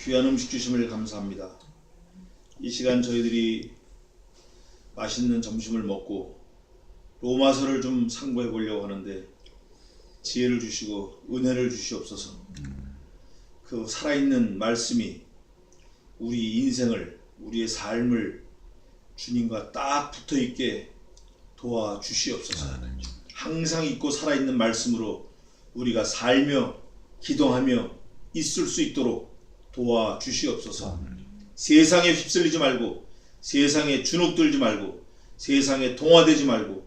귀한 음식 주심을 감사합니다. 이 시간 저희들이 맛있는 점심을 먹고 로마서를 좀 상고해 보려고 하는데 지혜를 주시고 은혜를 주시옵소서. 그 살아있는 말씀이 우리 인생을, 우리의 삶을 주님과 딱 붙어있게 도와주시옵소서. 항상 있고 살아있는 말씀으로 우리가 살며 기도하며 있을 수 있도록 도와주시옵소서. 세상에 휩쓸리지 말고, 세상에 주눅들지 말고, 세상에 동화되지 말고,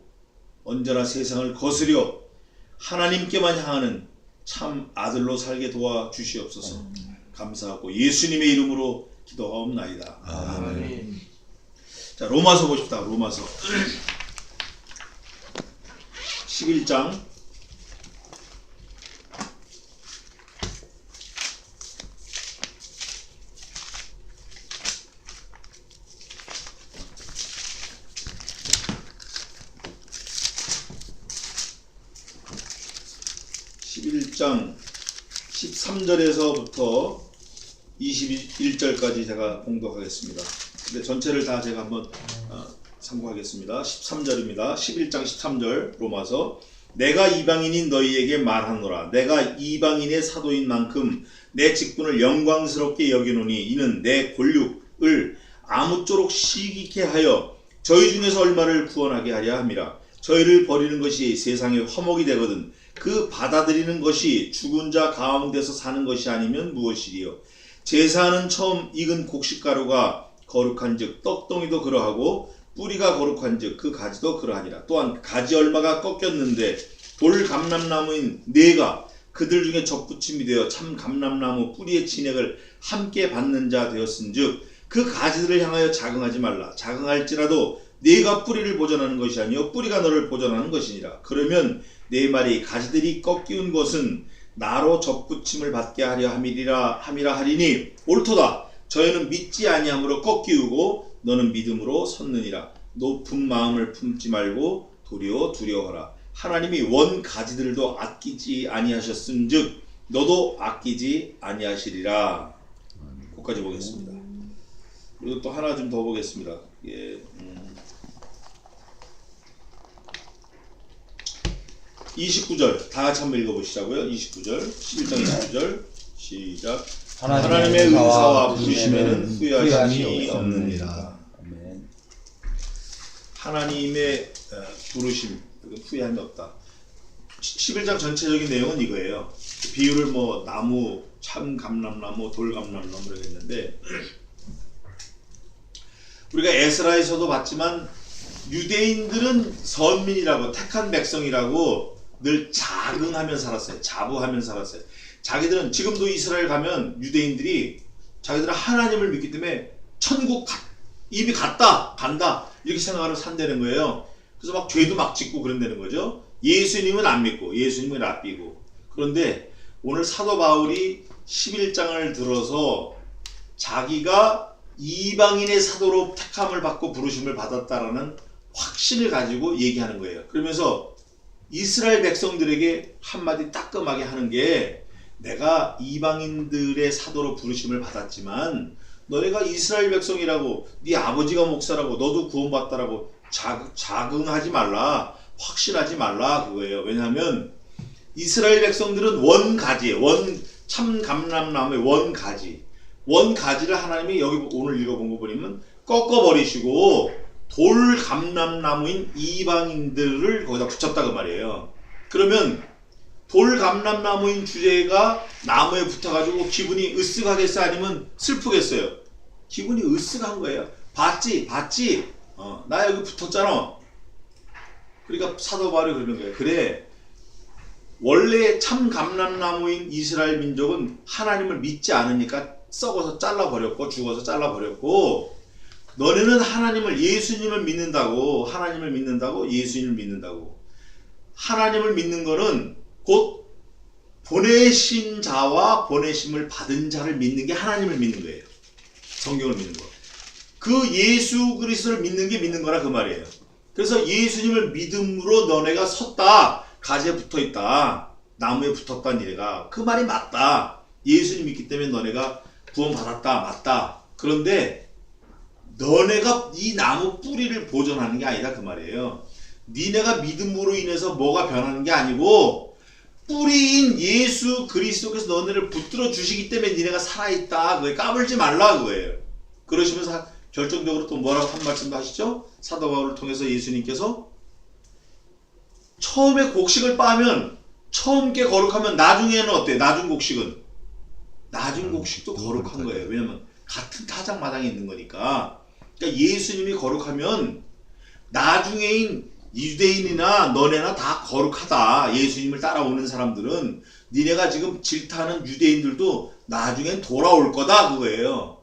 언제나 세상을 거스려 하나님께만 향하는 참 아들로 살게 도와주시옵소서. 감사하고 예수님의 이름으로 기도하옵나이다. 아멘. 자, 로마서 보십시다. 로마서 11장 11장 13절에서부터 21절까지 제가 봉독하겠습니다. 근데 전체를 다 제가 한번 참고하겠습니다. 13절입니다. 11장 13절 로마서. 내가 이방인인 너희에게 말하노라. 내가 이방인의 사도인 만큼 내 직분을 영광스럽게 여기노니 이는 내 권력을 아무쪼록 시기케 하여 저희 중에서 얼마를 구원하게 하려 함이라. 저희를 버리는 것이 세상의 화목이 되거든 그 받아들이는 것이 죽은 자 가운데서 사는 것이 아니면 무엇이리요. 제사는 처음 익은 곡식가루가 거룩한즉 떡덩이도 그러하고 뿌리가 거룩한즉 그 가지도 그러하니라. 또한 가지 얼마가 꺾였는데 돌 감람나무인 네가 그들 중에 접붙임이 되어 참 감람나무 뿌리의 진액을 함께 받는 자 되었은즉 그 가지들을 향하여 자긍하지 말라. 자긍할지라도 네가 뿌리를 보존하는 것이 아니요 뿌리가 너를 보존하는 것이니라. 그러면 네 말이 가지들이 꺾이운 것은 나로 접붙임을 받게 하려 함이라 하리니 옳도다. 저희는 믿지 아니함으로 꺾이우고 너는 믿음으로 섰느니라. 높은 마음을 품지 말고 도리어 두려워하라. 하나님이 원 가지들도 아끼지 아니하셨음즉 너도 아끼지 아니하시리라. 거기까지 보겠습니다. 그리고 또 하나 좀 더 보겠습니다. 29절 다 같이 한번 읽어보시자고요. 29절 11장 29절 시작. 하나님의 은사와 부르심에는 후회하심이 없느니라. 아멘. 하나님의 부르심, 후회함이 없다. 11장 전체적인 내용은 이거예요. 비유를 나무, 참 감람나무, 돌 감람나무라고 했는데 우리가 에스라에서도 봤지만 유대인들은 선민이라고 택한 백성이라고 늘 자긍하며 살았어요. 자부하며 살았어요. 자기들은 지금도 이스라엘 가면 유대인들이 자기들은 하나님을 믿기 때문에 천국 이미 간다 이렇게 생각하러 산다는 거예요. 그래서 막 죄도 막 짓고 그런다는 거죠. 예수님은 안 믿고 예수님은 랍비고. 그런데 오늘 사도 바울이 11장을 들어서 자기가 이방인의 사도로 택함을 받고 부르심을 받았다라는 확신을 가지고 얘기하는 거예요. 그러면서 이스라엘 백성들에게 한마디 따끔하게 하는 게 내가 이방인들의 사도로 부르심을 받았지만 너네가 이스라엘 백성이라고 네 아버지가 목사라고 너도 구원받다라고 자긍하지 말라, 확신하지 말라 그거예요. 왜냐하면 이스라엘 백성들은 원가지예요. 참 감람나무의 원가지를 하나님이 여기 오늘 읽어본 거 보면 꺾어버리시고 돌 감람나무인 이방인들을 거기다 붙였다 그 말이에요. 그러면 돌 감람나무인 주제가 나무에 붙어가지고 기분이 으쓱하겠어요? 아니면 슬프겠어요? 기분이 으쓱한 거예요. 봤지? 나 여기 붙었잖아. 그러니까 사도 바울이 그러는 거예요. 그래, 원래 참 감람나무인 이스라엘 민족은 하나님을 믿지 않으니까 썩어서 잘라버렸고 죽어서 잘라버렸고, 너네는 예수님을 믿는다고 예수님을 믿는다고. 하나님을 믿는 거는 곧 보내신 자와 보내심을 받은 자를 믿는 게 하나님을 믿는 거예요. 성경을 믿는 거. 그 예수 그리스도를 믿는 게 믿는 거라 그 말이에요. 그래서 예수님을 믿음으로 너네가 섰다. 가지에 붙어있다. 나무에 붙었다. 니네가. 그 말이 맞다. 예수님 믿기 때문에 너네가 구원받았다. 맞다. 그런데 너네가 이 나무 뿌리를 보존하는 게 아니다 그 말이에요. 니네가 믿음으로 인해서 뭐가 변하는 게 아니고 뿌리인 예수 그리스도께서 너네를 붙들어 주시기 때문에 니네가 살아있다. 그거에 까불지 말라 그거예요. 그러시면서 결정적으로 또 뭐라고 한 말씀도 하시죠? 사도 바울을 통해서 예수님께서 처음에 곡식을 빠면 처음 게 거룩하면 나중에는 어때? 나중 곡식도 거룩한 거예요. 왜냐면 같은 타작마당에 있는 거니까. 그러니까 예수님이 거룩하면 나중에인 유대인이나 너네나 다 거룩하다. 예수님을 따라오는 사람들은 니네가 지금 질타하는 유대인들도 나중엔 돌아올 거다 그거예요.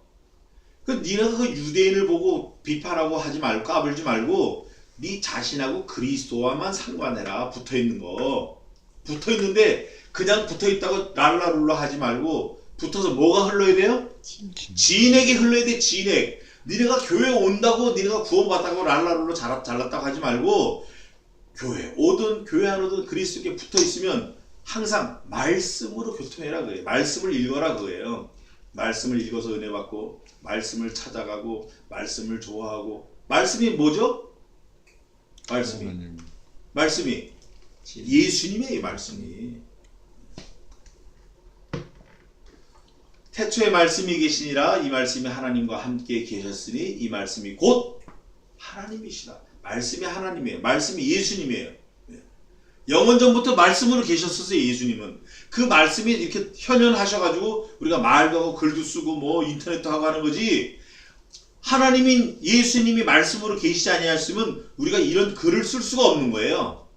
그 니네가 그 유대인을 보고 비판하고 하지 말고 까불지 말고 네 자신하고 그리스도와만 상관해라. 붙어있는 거. 붙어있는데 그냥 붙어있다고 랄라룰라 하지 말고 붙어서 뭐가 흘러야 돼요? 진액이 흘러야 돼. 진액. 니네가 교회 온다고 니네가 구원받았다고 랄라룰라 잘났다고 하지 말고 교회 오든 교회 안 오든 그리스도께 붙어있으면 항상 말씀으로 교통해라 그래요. 말씀을 읽어라 그거예요. 말씀을 읽어서 은혜 받고 말씀을 찾아가고 말씀을 좋아하고 말씀이 뭐죠? 말씀이 예수님의 말씀이 태초에 말씀이 계시니라 이 말씀이 하나님과 함께 계셨으니 이 말씀이 곧 하나님이시라. 말씀이 하나님이에요. 말씀이 예수님이에요. 영원전부터 말씀으로 계셨었어요. 예수님은 그 말씀이 이렇게 현현하셔가지고 우리가 말도 하고 글도 쓰고 뭐 인터넷도 하고 하는 거지. 하나님인 예수님이 말씀으로 계시지 아니하였으면 우리가 이런 글을 쓸 수가 없는 거예요.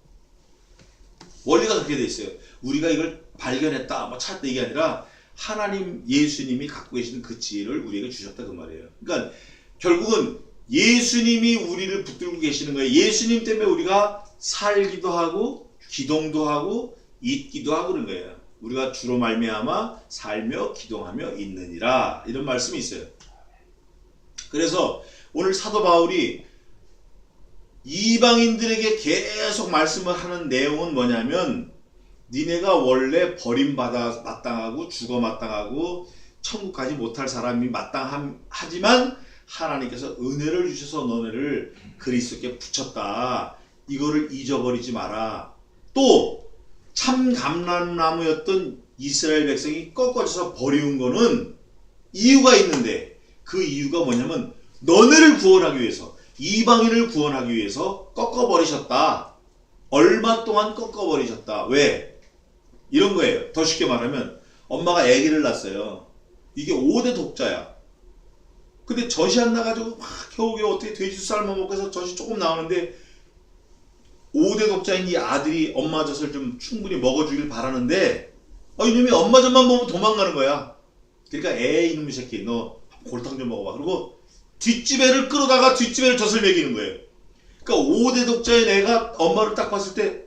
원리가 그렇게 돼 있어요. 우리가 이걸 발견했다 뭐 찾다 이게 아니라 하나님 예수님이 갖고 계시는 그 지혜를 우리에게 주셨다 그 말이에요. 그러니까 결국은 예수님이 우리를 붙들고 계시는 거예요. 예수님 때문에 우리가 살기도 하고 기동도 하고 있기도 하고 그런 거예요. 우리가 주로 말미암아 살며 기동하며 있느니라 이런 말씀이 있어요. 그래서 오늘 사도 바울이 이방인들에게 계속 말씀을 하는 내용은 뭐냐면 니네가 원래 버림받아 마땅하고 죽어 마땅하고 천국 가지 못할 사람이 마땅하지만 하나님께서 은혜를 주셔서 너네를 그리스도께 붙였다. 이거를 잊어버리지 마라. 또 참 감람나무였던 이스라엘 백성이 꺾어져서 버리운 거는 이유가 있는데 그 이유가 뭐냐면 너네를 구원하기 위해서 이방인을 구원하기 위해서 꺾어버리셨다. 얼마 동안 꺾어버리셨다. 왜? 이런 거예요. 더 쉽게 말하면 엄마가 아기를 낳았어요. 이게 5대 독자야. 근데 젖이 안 나가지고 막 겨우겨우 어떻게 돼지 삶아 먹고 해서 젖이 조금 나오는데 5대 독자인 이 아들이 엄마 젖을 좀 충분히 먹어주길 바라는데 이놈이 엄마 젖만 먹으면 도망가는 거야. 그러니까 에이 이놈의 새끼 너 골탕 좀 먹어봐. 그리고 뒷집애를 끌어다가 뒷집애를 젖을 먹이는 거예요. 그러니까 5대 독자인 애가 엄마를 딱 봤을 때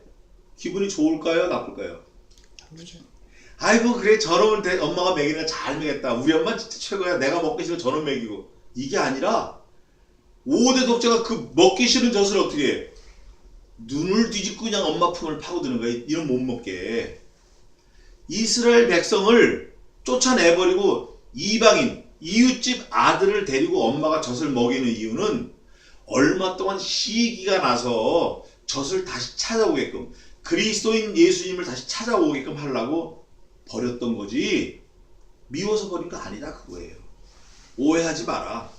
기분이 좋을까요? 나쁠까요? 아이고 그래 저놈을 엄마가 먹이는 거 잘 먹였다. 우리 엄마 진짜 최고야. 내가 먹기 싫어 저놈 먹이고. 이게 아니라 5대 독자가 그 먹기 싫은 젖을 어떻게 해? 눈을 뒤집고 그냥 엄마 품을 파고드는 거야. 이런 못 먹게. 이스라엘 백성을 쫓아내버리고 이방인 이웃집 아들을 데리고 엄마가 젖을 먹이는 이유는 얼마 동안 시기가 나서 젖을 다시 찾아오게끔 그리스도인 예수님을 다시 찾아오게끔 하려고 버렸던 거지 미워서 버린 거 아니다 그거예요. 오해하지 마라.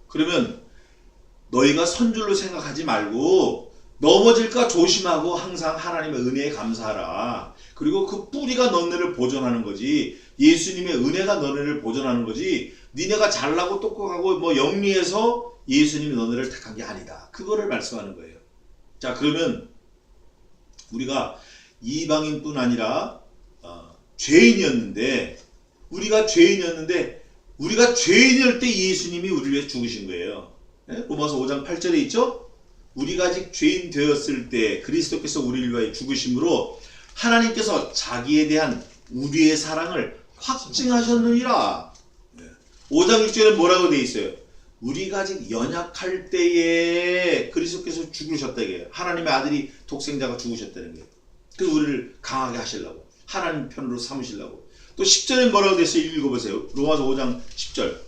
그러면 너희가 선줄로 생각하지 말고 넘어질까 조심하고 항상 하나님의 은혜에 감사하라. 그리고 그 뿌리가 너네를 보존하는 거지 예수님의 은혜가 너네를 보존하는 거지 니네가 잘나고 똑똑하고 뭐 영리해서 예수님이 너네를 택한 게 아니다. 그거를 말씀하는 거예요. 자 그러면 우리가 이방인뿐 아니라 죄인이었는데 우리가 죄인일 때 예수님이 우리를 위해 죽으신 거예요. 로마서 5장 8절에 있죠? 우리가 아직 죄인 되었을 때 그리스도께서 우리를 위하여 죽으심으로 하나님께서 자기에 대한 우리의 사랑을 확증하셨느니라. 5장 6절에 뭐라고 돼 있어요? 우리가 아직 연약할 때에 그리스도께서 죽으셨다 이게요. 하나님의 아들이 독생자가 죽으셨다는 거예요. 그래서 우리를 강하게 하시려고 하나님 편으로 삼으시려고 또 10절에 뭐라고 됐어요? 읽어보세요. 로마서 5장 10절.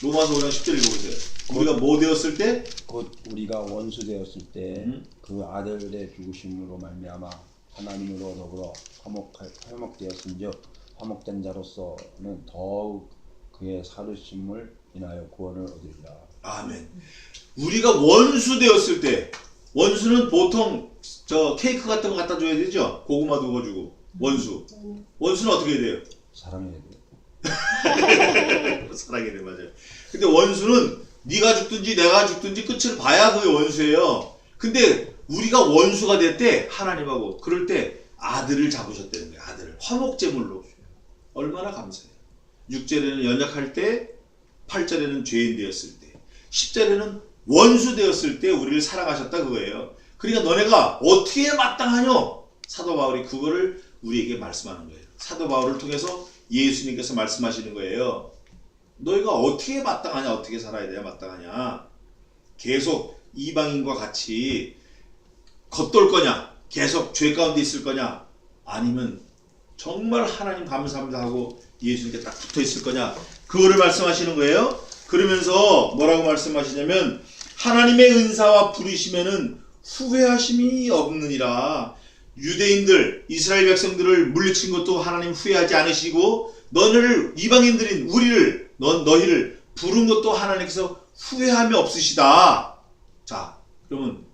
로마서 5장 10절 읽어보세요. 우리가 뭐 되었을 때? 곧 우리가 원수 되었을 때 그 아들의 죽으심으로 말미암아 하나님으로 더불어 화목되었은즉 화목된 자로서는 더욱 그의 살으심을 인하여 구원을 얻으리라. 아멘. 우리가 원수 되었을 때, 원수는 보통 저 케이크 같은 거 갖다 줘야 되죠? 고구마도 구워주고. 원수는 어떻게 해야 돼요? 사랑해야 돼. 사랑해야 돼, 맞아요. 근데 원수는 네가 죽든지 내가 죽든지 끝을 봐야 그게 원수예요. 근데 우리가 원수가 될 때 하나님하고 그럴 때 아들을 잡으셨다는 거예요. 아들을 화목제물로. 얼마나 감사해요. 6절에는 연약할 때, 8절에는 죄인 되었을 때, 10절에는 원수 되었을 때 우리를 사랑하셨다 그거예요. 그러니까 너네가 어떻게 마땅하뇨? 사도 바울이 그거를 우리에게 말씀하는 거예요. 사도 바울을 통해서 예수님께서 말씀하시는 거예요. 너희가 어떻게 마땅하냐, 어떻게 살아야 돼야 마땅하냐. 계속 이방인과 같이 겉돌 거냐, 계속 죄 가운데 있을 거냐, 아니면 정말 하나님 감사합니다 하고 예수님께 딱 붙어 있을 거냐, 그거를 말씀하시는 거예요. 그러면서 뭐라고 말씀하시냐면 하나님의 은사와 부르심에는 후회하심이 없느니라. 유대인들, 이스라엘 백성들을 물리친 것도 하나님 후회하지 않으시고 너희를, 이방인들인 우리를, 너희를 부른 것도 하나님께서 후회함이 없으시다. 자, 그러면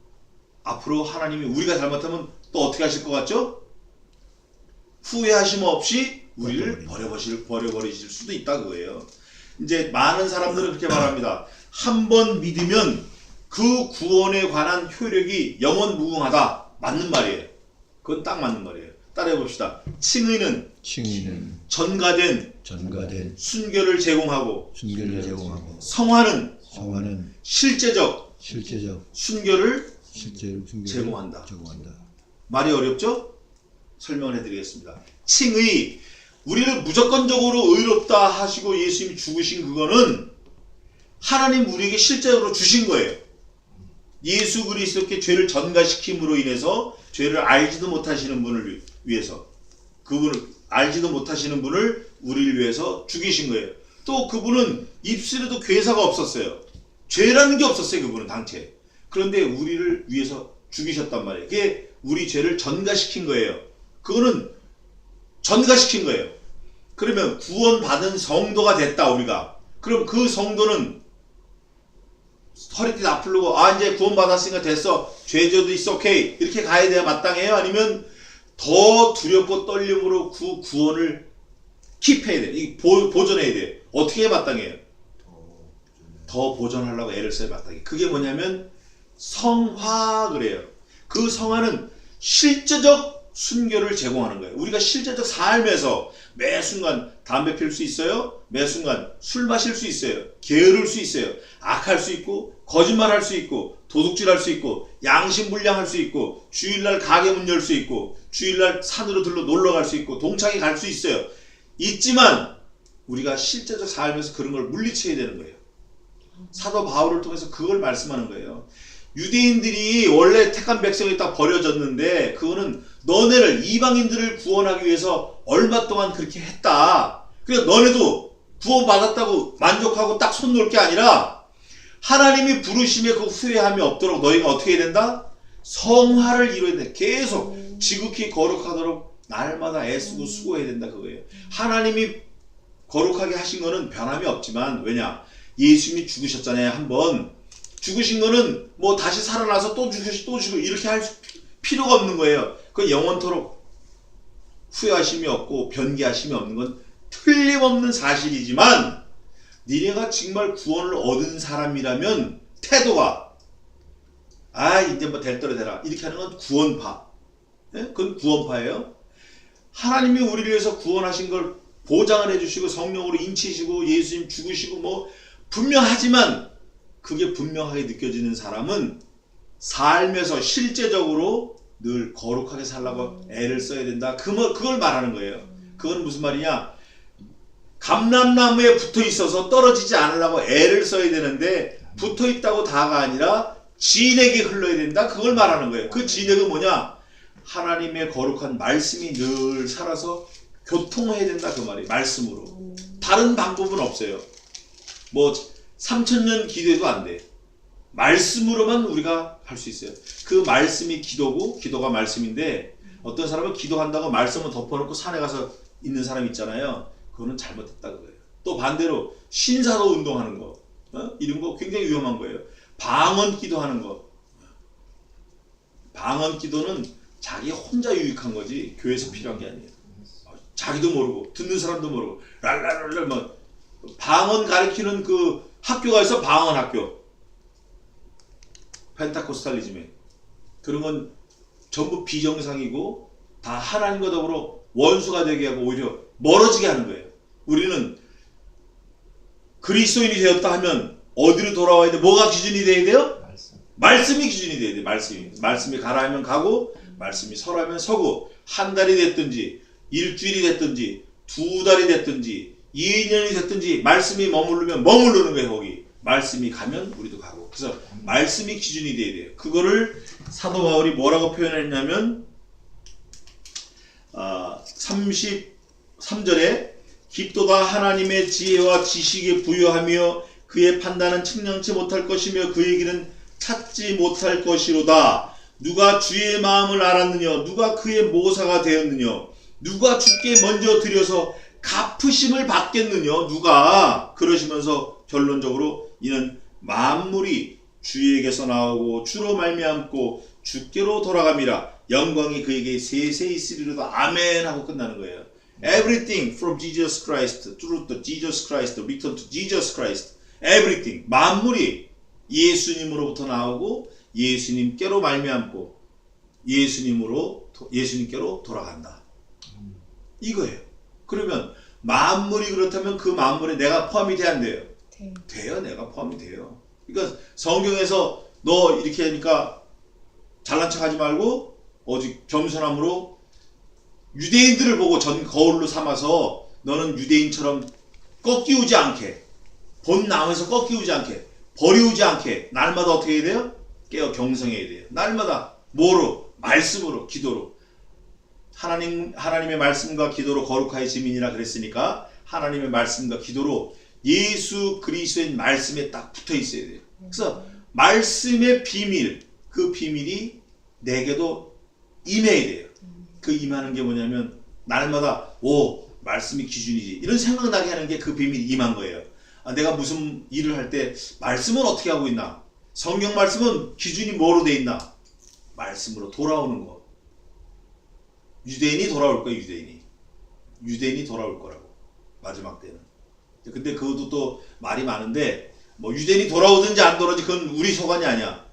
앞으로 하나님이 우리가 잘못하면 또 어떻게 하실 것 같죠? 후회하심 없이 우리를 버려버리실 수도 있다 그거예요. 이제 많은 사람들은 그렇게 말합니다. 한 번 믿으면 그 구원에 관한 효력이 영원 무궁하다. 맞는 말이에요. 그건 딱 맞는 말이에요. 따라해 봅시다. 칭의는 전가된 순결을 제공하고 성화는 실제적 순결을 제공한다. 말이 어렵죠? 설명을 해드리겠습니다. 칭의, 우리를 무조건적으로 의롭다 하시고 예수님이 죽으신 그거는 하나님 우리에게 실제로 주신 거예요. 예수 그리스도께 죄를 전가시킴으로 인해서 죄를 알지도 못하시는 분을 위해서, 그분을 알지도 못하시는 분을 우리를 위해서 죽이신 거예요. 또 그분은 입술에도 괴사가 없었어요. 죄라는 게 없었어요. 그분은 당최. 그런데 우리를 위해서 죽이셨단 말이에요. 그게 우리 죄를 전가시킨 거예요. 그거는 전가시킨 거예요. 그러면 구원받은 성도가 됐다 우리가. 그럼 그 성도는 허리띠 다 풀고 이제 구원받았으니까 됐어, 죄져도 있어, 오케이, 이렇게 가야 돼야 마땅해요? 아니면 더 두렵고 떨림으로 그 구원을 킵해야 돼, 보존해야 돼? 어떻게 해야 마땅해요? 더 보존하려고 애를 써야 마땅해. 그게 뭐냐면 성화 그래요. 그 성화는 실제적 순결을 제공하는 거예요. 우리가 실제적 삶에서 매 순간 담배 필 수 있어요. 매 순간 술 마실 수 있어요. 게으를 수 있어요. 악할 수 있고, 거짓말할 수 있고, 도둑질할 수 있고, 양심불량할 수 있고, 주일날 가게 문 열 수 있고, 주일날 산으로 들러 놀러 갈 수 있고, 동창회 갈 수 있어요. 있지만 우리가 실제적 삶에서 그런 걸 물리쳐야 되는 거예요. 사도 바울을 통해서 그걸 말씀하는 거예요. 유대인들이 원래 택한 백성이 딱 버려졌는데 그거는 너네를, 이방인들을 구원하기 위해서 얼마 동안 그렇게 했다. 그래서 너네도 구원받았다고 만족하고 딱 손 놓을 게 아니라 하나님이 부르심에 그 후회함이 없도록 너희가 어떻게 해야 된다? 성화를 이루어야 된다. 계속 지극히 거룩하도록 날마다 애쓰고 수고해야 된다 그거예요. 하나님이 거룩하게 하신 거는 변함이 없지만, 왜냐? 예수님이 죽으셨잖아요. 한번 죽으신 거는 뭐 다시 살아나서 또 죽으시고 이렇게 할 필요가 없는 거예요. 그 영원토록 후회하심이 없고 변개하심이 없는 건 틀림없는 사실이지만, 니네가 정말 구원을 얻은 사람이라면 태도가 이제 뭐 될 대로 되라 이렇게 하는 건 구원파. 네? 그건 구원파예요. 하나님이 우리를 위해서 구원하신 걸 보장을 해주시고 성령으로 인치시고 예수님 죽으시고 뭐 분명하지만, 그게 분명하게 느껴지는 사람은 삶에서 실제적으로 늘 거룩하게 살라고 애를 써야 된다. 그걸 말하는 거예요. 그건 무슨 말이냐? 감람나무에 붙어 있어서 떨어지지 않으려고 애를 써야 되는데 붙어 있다고 다가 아니라 진액이 흘러야 된다. 그걸 말하는 거예요. 그 진액은 뭐냐? 하나님의 거룩한 말씀이 늘 살아서 교통해야 된다 그 말이에요. 말씀으로. 다른 방법은 없어요. 뭐 3000년 기도해도 안 돼. 말씀으로만 우리가 할 수 있어요. 그 말씀이 기도고 기도가 말씀인데 어떤 사람은 기도한다고 말씀을 덮어놓고 산에 가서 있는 사람 있잖아요. 그거는 잘못했다 그거예요. 또 반대로 신사도 운동하는 거 이런 거 굉장히 위험한 거예요. 방언 기도하는 거. 방언 기도는 자기 혼자 유익한 거지 교회에서 필요한 게 아니에요. 자기도 모르고 듣는 사람도 모르고 랄랄랄랄 뭐 방언 가르치는 그 학교가 있어. 방언 학교. 펜타코스탈리즘에 그런 건 전부 비정상이고 다 하나님과 더불어 원수가 되게 하고 오히려 멀어지게 하는 거예요. 우리는 그리스도인이 되었다 하면 어디로 돌아와야 돼? 뭐가 기준이 돼야 돼요? 말씀이 기준이 돼야 돼. 말씀이 가라 하면 가고 말씀이 서라 하면 서고 한 달이 됐든지 일주일이 됐든지 두 달이 됐든지 2년이 됐든지 말씀이 머무르면 머무르는 거예요. 거기 말씀이 가면 우리도 가고. 그래서 말씀이 기준이 돼야 돼요. 그거를 사도 바울이 뭐라고 표현했냐면 33절에 깊도다 하나님의 지혜와 지식에 부여하며 그의 판단은 측량치 못할 것이며 그의 길은 찾지 못할 것이로다. 누가 주의 마음을 알았느냐? 누가 그의 모사가 되었느냐? 누가 주께 먼저 드려서 갚으심을 받겠느냐? 누가? 그러시면서 결론적으로 이는 만물이 주에게서 나오고 주로 말미암고 주께로 돌아감이라. 영광이 그에게 세세 있으리로다. 아멘 하고 끝나는 거예요. Everything from Jesus Christ, through the Jesus Christ, return to Jesus Christ. Everything. 만물이 예수님으로부터 나오고 예수님께로 말미암고 예수님께로 돌아간다. 이거예요. 그러면 만물이 그렇다면 그 만물에 내가 포함이 돼야 안 돼요? 돼요. 내가 포함이 돼요. 그러니까 성경에서 너 이렇게 하니까 잘난 척하지 말고 오직 겸손함으로 유대인들을 보고 전 거울로 삼아서 너는 유대인처럼 꺾이우지 않게 본 나무에서 꺾이우지 않게 버리우지 않게 날마다 어떻게 해야 돼요? 깨어 경성해야 돼요. 날마다 뭐로? 말씀으로, 기도로. 하나님의 말씀과 기도로 거룩하여 지민이라 그랬으니까 하나님의 말씀과 기도로 예수 그리스도의 말씀에 딱 붙어 있어야 돼요. 그래서 말씀의 비밀, 그 비밀이 내게도 임해야 돼요. 그 임하는 게 뭐냐면 날마다 말씀이 기준이지 이런 생각나게 하는 게 그 비밀이 임한 거예요. 내가 무슨 일을 할 때 말씀은 어떻게 하고 있나? 성경 말씀은 기준이 뭐로 돼 있나? 말씀으로 돌아오는 거. 유대인이 돌아올 거예요. 유대인이 돌아올 거라고. 마지막 때는. 근데 그것도 또 말이 많은데 뭐 유대인이 돌아오든지 안 돌아오든지 그건 우리 소관이 아니야.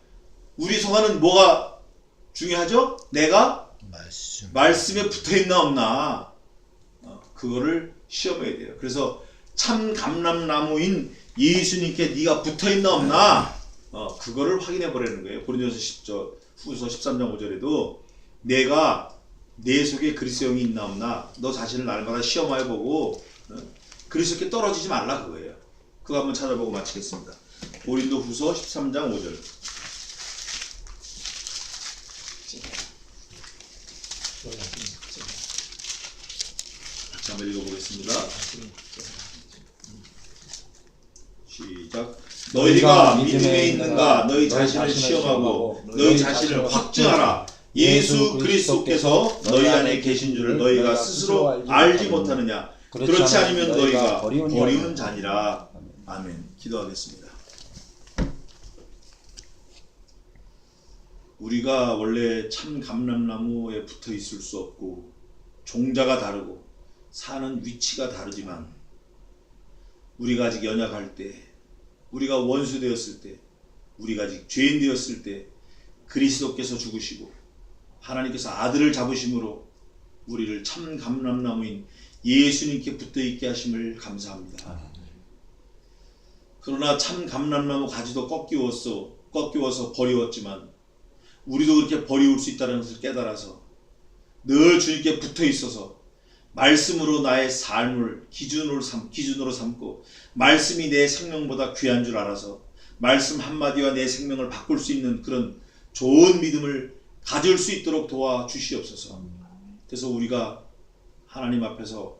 우리 소관은 뭐가 중요하죠? 내가 말씀에 붙어있나 없나 그거를 시험해야 돼요. 그래서 참 감람나무인 예수님께 네가 붙어있나 없나 그거를 확인해 보라는 거예요. 고린도서 후서 13장 5절에도 내가 내 속에 그리스도 영이 있나 없나 너 자신을 날마다 시험하여 보고 그리스도께 떨어지지 말라 그거예요. 그거 한번 찾아보고 마치겠습니다. 고린도 후서 13장 5절. 같이 한번 읽어보겠습니다. 시작. 너희가 믿음에 있는가 너희 자신을 시험하고 너희 자신을 확증하라. 예수 그리스도께서 너희 안에 계신 줄을 너희가 스스로 알지 못하느냐. 그렇지 않으면 너희가 버리는 자니라. 아멘. 기도하겠습니다. 우리가 원래 참 감람나무에 붙어 있을 수 없고 종자가 다르고 사는 위치가 다르지만 우리가 아직 연약할 때 우리가 원수 되었을 때 우리가 아직 죄인 되었을 때 그리스도께서 죽으시고 하나님께서 아들을 잡으심으로 우리를 참 감람나무인 예수님께 붙어있게 하심을 감사합니다. 그러나 참 감람나무 가지도 꺾이워서 버리웠지만 우리도 그렇게 버리울 수 있다는 것을 깨달아서 늘 주님께 붙어있어서 말씀으로 나의 삶을 기준으로 삼고 말씀이 내 생명보다 귀한 줄 알아서 말씀 한마디와 내 생명을 바꿀 수 있는 그런 좋은 믿음을 가질 수 있도록 도와주시옵소서. 그래서 우리가 하나님 앞에서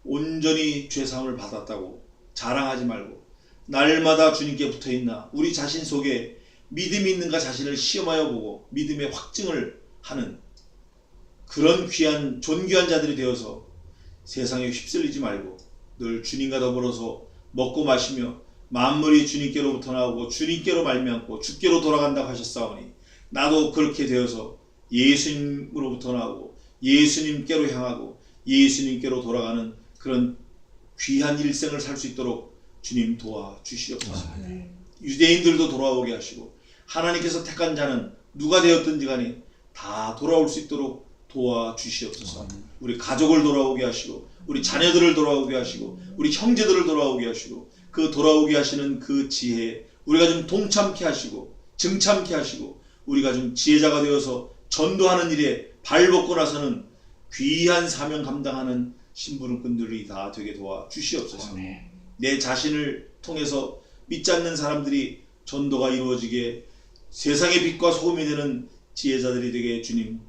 온전히 죄사함을 받았다고 자랑하지 말고 날마다 주님께 붙어있나 우리 자신 속에 믿음이 있는가 자신을 시험하여 보고 믿음의 확증을 하는 그런 귀한 존귀한 자들이 되어서 세상에 휩쓸리지 말고 늘 주님과 더불어서 먹고 마시며 만물이 주님께로부터 나오고 주님께로 말미암고 주께로 돌아간다고 하셨사오니 나도 그렇게 되어서 예수님으로부터 나오고 예수님께로 향하고 예수님께로 돌아가는 그런 귀한 일생을 살 수 있도록 주님 도와주시옵소서. 유대인들도 돌아오게 하시고 하나님께서 택한 자는 누가 되었든지 간에 다 돌아올 수 있도록 도와주시옵소서. 우리 가족을 돌아오게 하시고 우리 자녀들을 돌아오게 하시고 우리 형제들을 돌아오게 하시고 그 돌아오게 하시는 그 지혜에 우리가 좀 동참케 하시고 증참케 하시고 우리가 좀 지혜자가 되어서 전도하는 일에 발벗고 나서는 귀한 사명 감당하는 신부름꾼들이 다 되게 도와주시옵소서. 내 자신을 통해서 믿지 않는 사람들이 전도가 이루어지게 세상의 빛과 소금이 되는 지혜자들이 되게 주님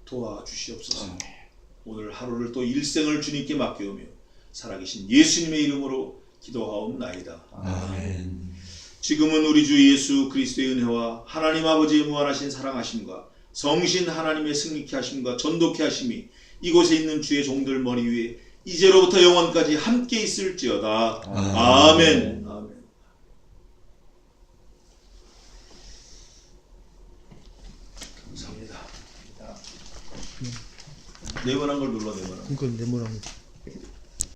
도와주시옵소서. 오늘 하루를 또 일생을 주님께 맡겨오며 살아계신 예수님의 이름으로 기도하옵나이다. 아멘. 지금은 우리 주 예수 그리스도의 은혜와 하나님 아버지의 무한하신 사랑하심과 성신 하나님의 승리케 하심과 전도케 하심이 이곳에 있는 주의 종들 머리 위에 이제로부터 영원까지 함께 있을지어다. 아멘. 아멘. 감사합니다. 네모난 걸 눌러 네모난. 그건 네모난 거.